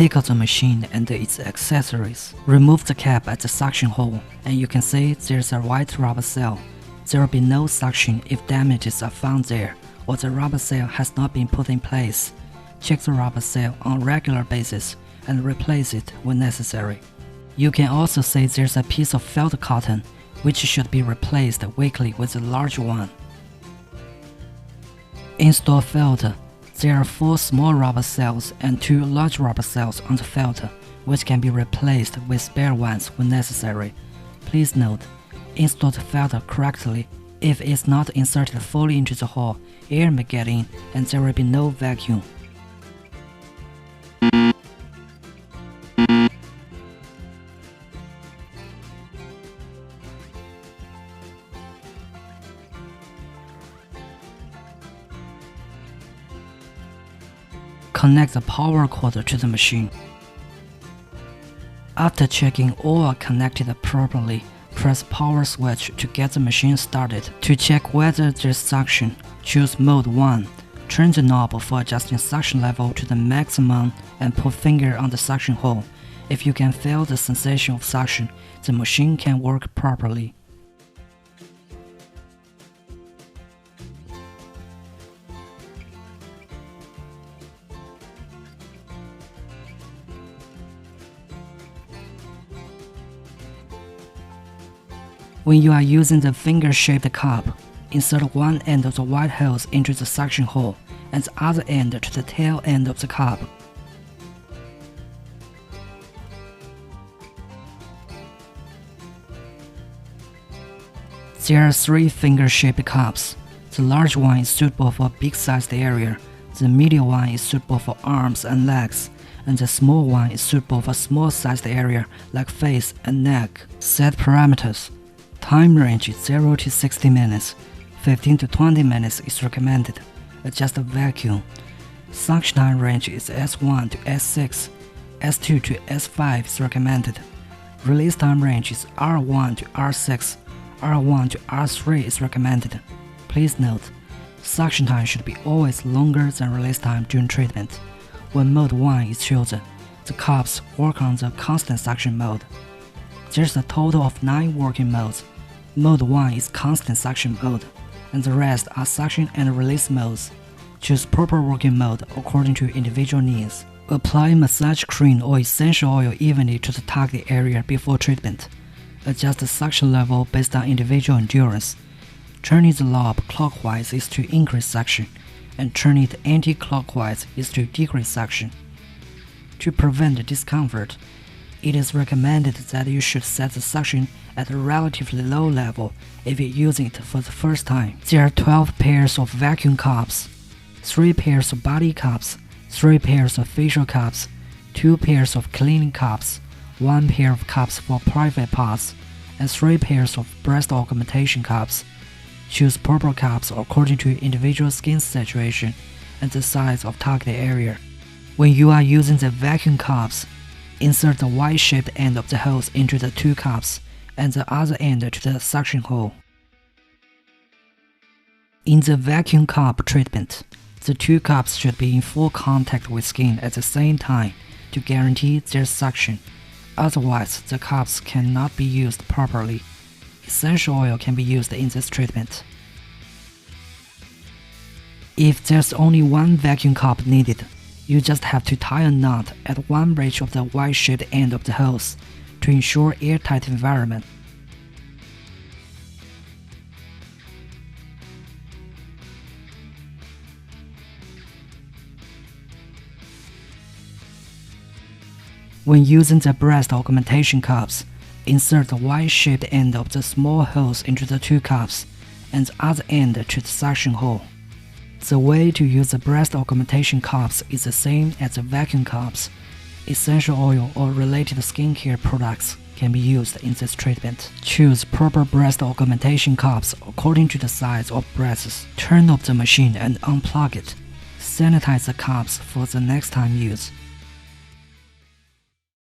Take out the machine and its accessories. Remove the cap at the suction hole, and you can see there's a white rubber seal. There will be no suction if damages are found there, or the rubber seal has not been put in place. Check the rubber seal on a regular basis and replace it when necessary. You can also see there's a piece of felt cotton, which should be replaced weekly with a large one. Install filter. There are 4 small rubber seals and 2 large rubber seals on the filter, which can be replaced with spare ones when necessary. Please note, install the filter correctly. If it's not inserted fully into the hole, air may get in and there will be no vacuum. Connect the power cord to the machine. After checking all are connected properly, press power switch to get the machine started. To check whether there's suction, choose mode 1. Turn the knob for adjusting suction level to the maximum and put finger on the suction hole. If you can feel the sensation of suction, the machine can work properly. When you are using the finger-shaped cup, insert one end of the white hose into the suction hole and the other end to the tail end of the cup. There are 3 finger-shaped cups. The large one is suitable for a big-sized area, the medium one is suitable for arms and legs, and the small one is suitable for small-sized area like face and neck. Set parameters. Time range is 0 to 60 minutes, 15 to 20 minutes is recommended. Adjust the vacuum. Suction time range is S1 to S6, S2 to S5 is recommended. Release time range is R1 to R6, R1 to R3 is recommended. Please note, suction time should be always longer than release time during treatment. When mode 1 is chosen, the cups work on the constant suction mode. There's a total of 9 working modes. Mode 1 is constant suction mode, and the rest are suction and release modes. Choose proper working mode according to individual needs. Apply massage cream or essential oil evenly to the target area before treatment. Adjust the suction level based on individual endurance. Turning the knob clockwise is to increase suction, and turning it anti-clockwise is to decrease suction. To prevent discomfort, it is recommended that you should set the suction at a relatively low level if you're using it for the first time. There are 12 pairs of vacuum cups, 3 pairs of body cups, 3 pairs of facial cups, 2 pairs of cleaning cups, 1 pair of cups for private parts, and 3 pairs of breast augmentation cups. Choose proper cups according to individual skin saturation and the size of target area. When you are using the vacuum cups, insert the Y-shaped end of the hose into the 2 cups and the other end to the suction hole. In the vacuum cup treatment, the 2 cups should be in full contact with skin at the same time to guarantee their suction. Otherwise, the cups cannot be used properly. Essential oil can be used in this treatment. If there's only 1 vacuum cup needed, you just have to tie a knot at one edge of the Y-shaped end of the hose to ensure airtight environment. When using the breast augmentation cups, insert the Y-shaped end of the small hose into the 2 cups and the other end to the suction hole. The way to use the breast augmentation cups is the same as the vacuum cups. Essential oil or related skincare products can be used in this treatment. Choose proper breast augmentation cups according to the size of breasts. Turn off the machine and unplug it. Sanitize the cups for the next time use.